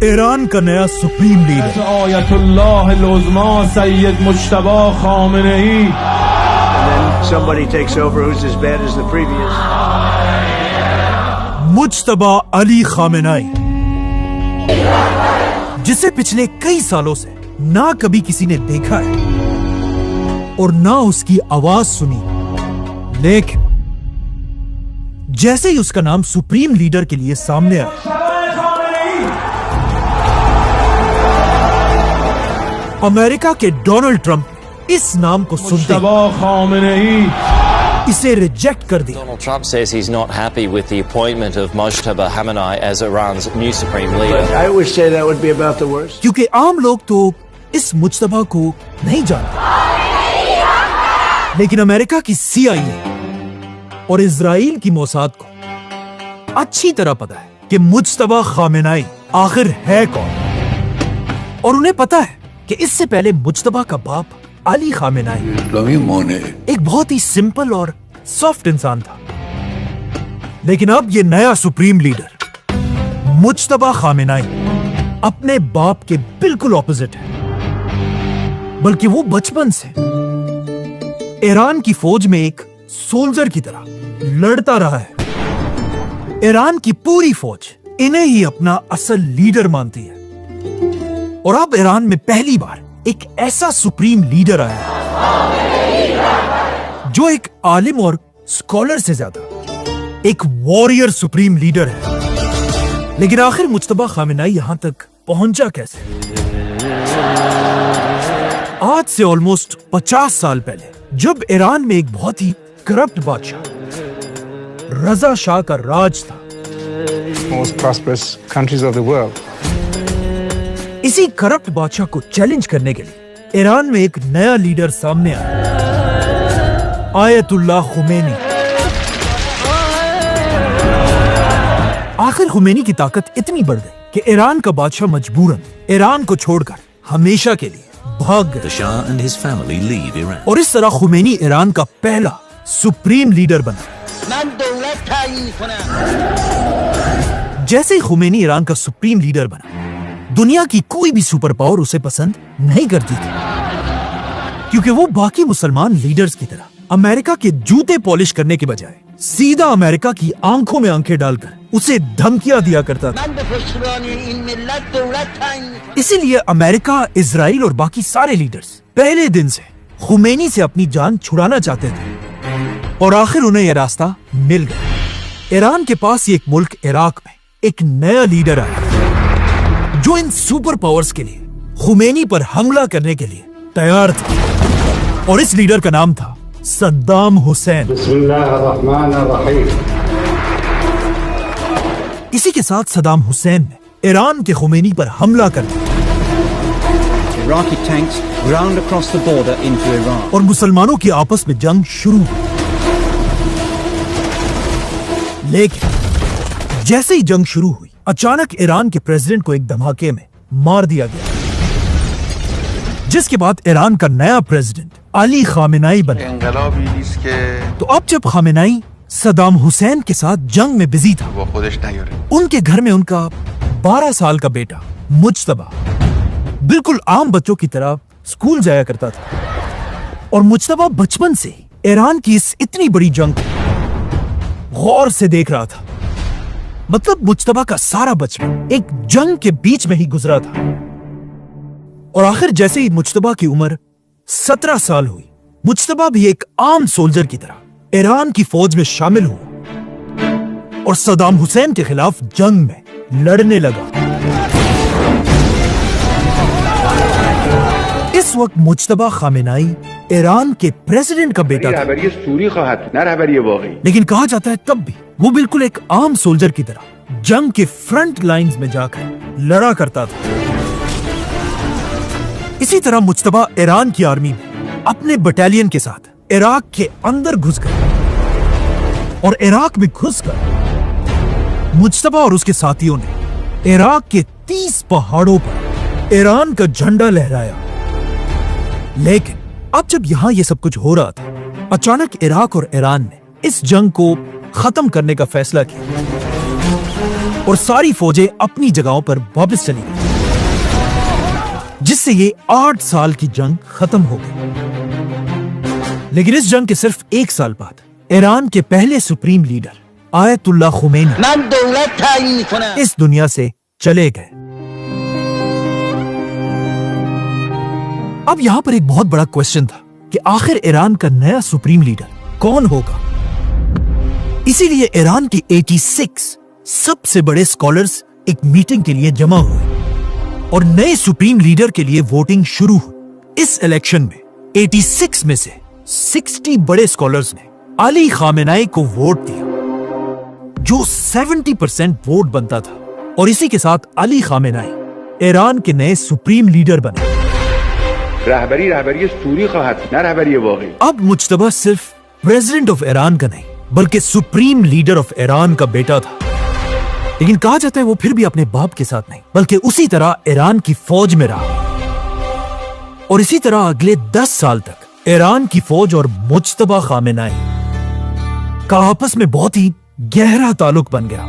ایران کا نیا supreme leader آیت اللہ العظمی سید مجتبی خامنہ ای. Somebody takes over who's as bad as the previous. Mujtaba علی خامنہ ای، جسے پچھلے کئی سالوں سے نہ کبھی کسی نے دیکھا ہے اور نہ اس کی آواز سنی، لیکن جیسے ہی اس کا نام سپریم لیڈر کے لیے سامنے آیا، امریکہ کے ڈونلڈ ٹرمپ اس نام کو سنتے اسے ریجیکٹ کر دیا. Donald Trump says he's not happy with the appointment of Mojtaba Khamenei as Iran's new supreme leader. I would say that would be about the worst. کیونکہ عام لوگ تو اس مجتبی کو نہیں جانتے، لیکن امریکہ کی CIA اور اسرائیل کی موساد کو اچھی طرح پتا ہے کہ مجتبی خامنہ ای آخر ہے کون، اور انہیں پتا ہے کہ اس سے پہلے مجتبی کا باپ علی خامنہ ای ایک بہت ہی سمپل اور سافٹ انسان تھا، لیکن اب یہ نیا سپریم لیڈر مجتبی خامنہ ای اپنے باپ کے بالکل اپوزٹ ہے، بلکہ وہ بچپن سے ایران کی فوج میں ایک سولجر کی طرح لڑتا رہا ہے. ایران کی پوری فوج انہیں ہی اپنا اصل لیڈر مانتی ہے، اور اب ایران میں پہلی بار ایک ایسا سپریم لیڈر آیا ہے جو ایک عالم اور اسکالر سے زیادہ ایک وارئر سپریم لیڈر ہے. لیکن آخر مجتبی خامنہ ای یہاں تک پہنچا کیسے؟ آج سے آلموسٹ 50 سال پہلے جب ایران میں ایک بہت ہی کرپٹ بادشاہ رضا شاہ کا راج تھا، most prosperous countries of the world. اسی کرپٹ بادشاہ کو چیلنج کرنے کے لیے ایران میں ایک نیا لیڈر سامنے آیا، آیت اللہ خمینی. آخر خمینی کی طاقت اتنی بڑھ گئی کہ ایران کا بادشاہ مجبوراً ایران کو چھوڑ کر ہمیشہ کے لیے بھاگ گئے، اور اس طرح خمینی ایران کا پہلا سپریم لیڈر بنا. جیسے ہی خمینی ایران کا سپریم لیڈر بنا، دنیا کی کوئی بھی سپر پاور اسے پسند نہیں کرتی تھی، کیونکہ وہ باقی مسلمان لیڈرز کی طرح امریکہ کے جوتے پالش کرنے کے بجائے سیدھا امریکہ کی آنکھوں میں آنکھیں ڈال کر اسے دھمکیاں دیا کرتا تھا. اسی لیے امریکہ، اسرائیل اور باقی سارے لیڈرز پہلے دن سے خمینی سے اپنی جان چھڑانا چاہتے تھے، اور آخر انہیں یہ راستہ مل گیا. ایران کے پاس ایک ملک عراق میں ایک نیا لیڈر آیا جو ان سپر پاورز کے لیے خمینی پر حملہ کرنے کے لیے تیار تھا، اور اس لیڈر کا نام تھا صدام حسین. بسم اللہ الرحمن الرحیم. اسی کے ساتھ صدام حسین نے ایران کے خمینی پر حملہ کر دیا Iraqi tanks ground across the border into Iran. اور مسلمانوں کی آپس میں جنگ شروع ہوئی. لیکن جیسے ہی جنگ شروع ہوئی، اچانک ایران کے پریزیڈنٹ کو ایک دھماکے میں مار دیا گیا، جس کے بعد ایران کا نیا پریزیڈنٹ علی خامنہ ای بنا. تو اب جب خامنہ ای صدام حسین کے ساتھ جنگ میں بزی تھا، ان کے گھر میں ان کا 12 سال کا بیٹا مجتبی بالکل عام بچوں کی طرح اسکول جایا کرتا تھا، اور مجتبی بچپن سے ایران کی اس اتنی بڑی جنگ کو غور سے دیکھ رہا تھا. مطلب مجتبی کا سارا بچپن ایک جنگ کے بیچ میں ہی گزرا تھا. اور آخر جیسے ہی مجتبی کی عمر 17 سال ہوئی، مجتبی بھی ایک عام سولجر کی طرح ایران کی فوج میں شامل ہوا اور صدام حسین کے خلاف جنگ میں لڑنے لگا. اس وقت مجتبی خامنہ ای ایران کے پریزیڈنٹ کا بیٹا تھا، لیکن کہا جاتا ہے تب بھی وہ بالکل ایک عام سولجر کی طرح جنگ کے فرنٹ لائنز میں جا کر لڑا کرتا تھا. اسی طرح مجتبی ایران کی آرمی میں اپنے بٹالین کے ساتھ عراق کے اندر گھس گئے، اور عراق میں گھس کر مجتبی اور اس کے ساتھیوں نے عراق کے 30 پہاڑوں پر ایران کا جھنڈا لہرایا. لیکن اب جب یہاں یہ سب کچھ ہو رہا تھا، اچانک عراق اور ایران نے اس جنگ کو ختم کرنے کا فیصلہ کیا. اور ساری فوجیں اپنی جگہوں پر واپس چلی گئی، جس سے یہ 8 سال کی جنگ ختم ہو گئی۔ لیکن اس جنگ کے صرف 1 سال بعد ایران کے پہلے سپریم لیڈر آیت اللہ خمینی اس دنیا سے چلے گئے۔ اب یہاں پر ایک بہت بڑا کوسچن تھا کہ آخر ایران کا نیا سپریم لیڈر کون ہوگا؟ اسی لیے ایران کے 86 سب سے بڑے اسکالرز ایک میٹنگ کے لیے جمع ہوئے اور نئے سپریم لیڈر کے لیے ووٹنگ شروع ہوئی۔ اس الیکشن میں 86 میں سے 60 بڑے اسکالرز نے علی خامنہئی کو ووٹ دیا، جو 70% ووٹ بنتا تھا، اور اسی کے ساتھ علی خامنہئی ایران کے نئے سپریم لیڈر بنے۔ رهبری سوری خواهد نه رهبری واقعی. اب مجتبی صرف پریزیڈنٹ آف ایران کا نہیں بلکہ سپریم لیڈر آف ایران کا بیٹا تھا، لیکن کہا جاتا ہے وہ پھر بھی اپنے باپ کے ساتھ نہیں بلکہ اسی طرح ایران کی فوج میں رہا، اور اسی طرح اگلے 10 سال تک ایران کی فوج اور مجتبی خامنہئی کا آپس میں بہت ہی گہرا تعلق بن گیا،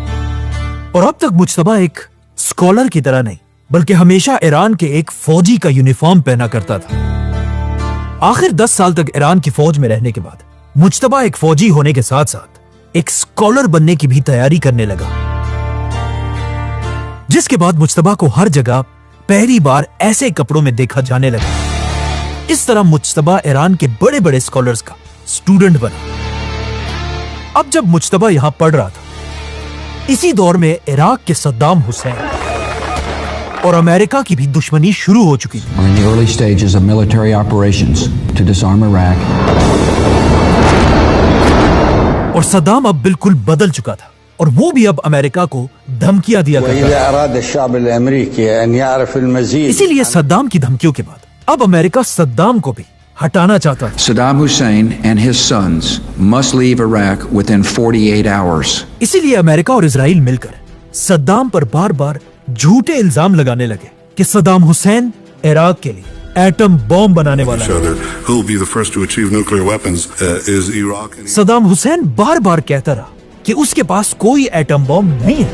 اور اب تک مجتبی ایک اسکالر کی طرح نہیں بلکہ ہمیشہ ایران کے ایک فوجی کا یونیفارم پہنا کرتا تھا۔ آخر 10 سال تک ایران کی فوج میں رہنے کے بعد مجتبی ایک فوجی ہونے کے ساتھ ساتھ ایک اسکالر بننے کی بھی تیاری کرنے لگا، جس کے بعد مجتبی کو ہر جگہ پہلی بار ایسے کپڑوں میں دیکھا جانے لگا۔ اس طرح مجتبی ایران کے بڑے بڑے اسکالرز کا اسٹوڈنٹ بنا۔ اب جب مجتبی یہاں پڑھ رہا تھا، اسی دور میں عراق کے صدام حسین اور امریکہ کی بھی دشمنی شروع ہو چکی تھی۔ We're in the early stages of military operations to disarm Iraq. اور صدام اب بالکل بدل چکا تھا، اور وہ بھی اب امریکہ کو دھمکیاں دیا کرتا وإذا تھا۔ أراد الشعب الأمريكي أن يعرف المزيد اسی لیے صدام کی دھمکیوں کے بعد اب امریکہ صدام کو بھی ہٹانا چاہتا تھا۔ Saddam Hussein and his sons must leave Iraq within 48 hours. اسی لیے امریکہ اور اسرائیل مل کر صدام پر بار بار جھوٹے الزام لگانے لگے کہ صدام حسین عراق کے لیے ایٹم بم بنانے والا ہے۔ Who will be the first to achieve nuclear weapons is Iraq. Saddam Hussein بار بار کہتا رہا کہ اس کے پاس کوئی ایٹم بم نہیں ہے،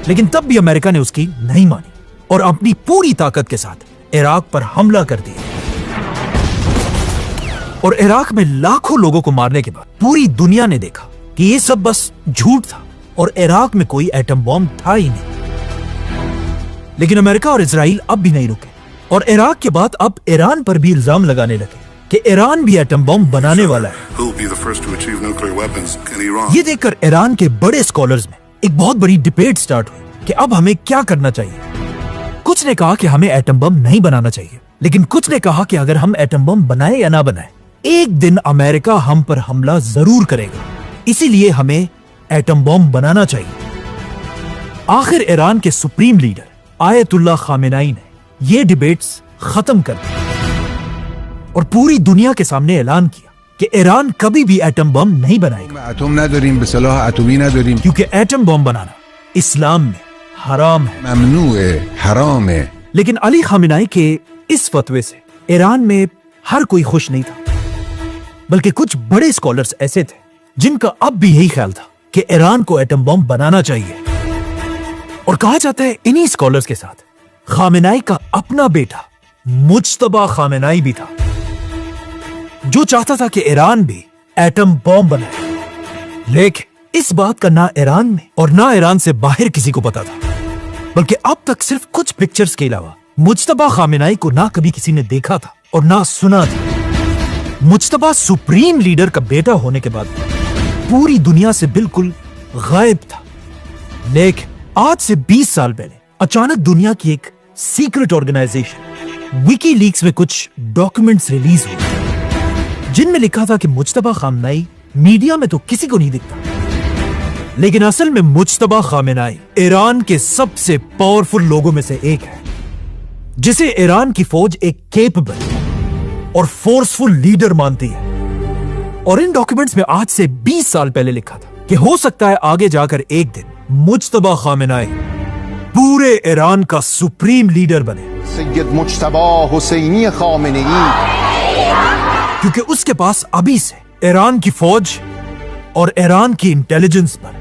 لیکن تب بھی امریکہ نے اس کی نہیں مانی اور اپنی پوری طاقت کے ساتھ عراق پر حملہ کر دیا، اور عراق میں لاکھوں لوگوں کو مارنے کے بعد پوری دنیا نے دیکھا کہ یہ سب بس جھوٹ تھا اور عراق میں کوئی ایٹم بم تھا ہی نہیں۔ لیکن امریکہ اور اسرائیل اب بھی نہیں رکے، اور عراق کے بعد اب ایران پر بھی الزام لگانے لگے کہ ایران بھی ایٹم بم بنانے والا ہے۔ Who will be the first to achieve nuclear weapons in Iran? یہ دیکھ کر ایران کے بڑے اسکالرز میں ایک بہت بڑی ڈیبیٹ سٹارٹ ہوئی کہ اب ہمیں کیا کرنا چاہیے۔ کچھ نے کہا کہ ہمیں ایٹم بم نہیں بنانا چاہیے، لیکن کچھ نے کہا کہ اگر ہم ایٹم بم بنائیں یا نہ بنائیں، ایک دن امریکہ ہم پر حملہ ضرور کرے گا، اسی لیے ہمیں ایٹم بم بنانا چاہیے۔ آخر ایران کے سپریم لیڈر آیت اللہ خامنہئی نے یہ ڈیبیٹس ختم کر دی اور پوری دنیا کے سامنے اعلان کیا کہ ایران کبھی بھی ایٹم بم نہیں بنائے گا، اتم نداریم به سلاح اتمی نداریم، کیونکہ ایٹم بم بنانا اسلام میں حرام ہے، ممنوع ہے، حرام ہے۔ لیکن علی خامنہئی کے اس فتوے سے ایران میں ہر کوئی خوش نہیں تھا، بلکہ کچھ بڑے اسکالرز ایسے تھے جن کا اب بھی یہی خیال تھا کہ ایران کو ایٹم بم بنانا چاہیے۔ اور کہا جاتا ہے انہی اسکالرز کے ساتھ خامنہئی کا اپنا بیٹا مجتبی خامنہئی بھی تھا، جو چاہتا تھا کہ ایران بھی ایٹم بم بنائے، لیکن اس بات کا نہ ایران میں اور نہ ایران سے باہر کسی کو پتا تھا، بلکہ اب تک صرف کچھ پکچرز کے علاوہ مجتبی خامنہئی کو نہ کبھی کسی نے دیکھا تھا اور نہ سنا تھا۔ مجتبی سپریم لیڈر کا بیٹا ہونے کے بعد پوری دنیا سے بالکل غائب تھا، لیکن آج سے 20 سال پہلے اچانک دنیا کی ایک سیکرٹ آرگنائزیشن وکی لیکس میں کچھ ڈاکیومنٹس ریلیز ہوئے جن میں لکھا تھا کہ مجتبی خامنہئی میڈیا میں تو کسی کو نہیں دکھتا، لیکن اصل میں مجتبی خامنہئی ایران کے سب سے پاورفل لوگوں میں سے ایک ہے، جسے ایران کی فوج ایک کیپبل اور فورسفل لیڈر مانتی ہے۔ اور ان ڈاکیومنٹس میں آج سے 20 سال پہلے لکھا تھا کہ ہو سکتا ہے آگے جا کر ایک دن مجتبی خامنہئی پورے ایران کا سپریم لیڈر بنے، سید مجتبی حسینی خامنہئی، کیونکہ اس کے پاس ابھی سے ایران کی فوج اور ایران کی intelligence per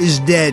is dead.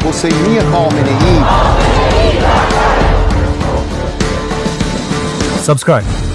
Hosseini Khamenei. Subscribe.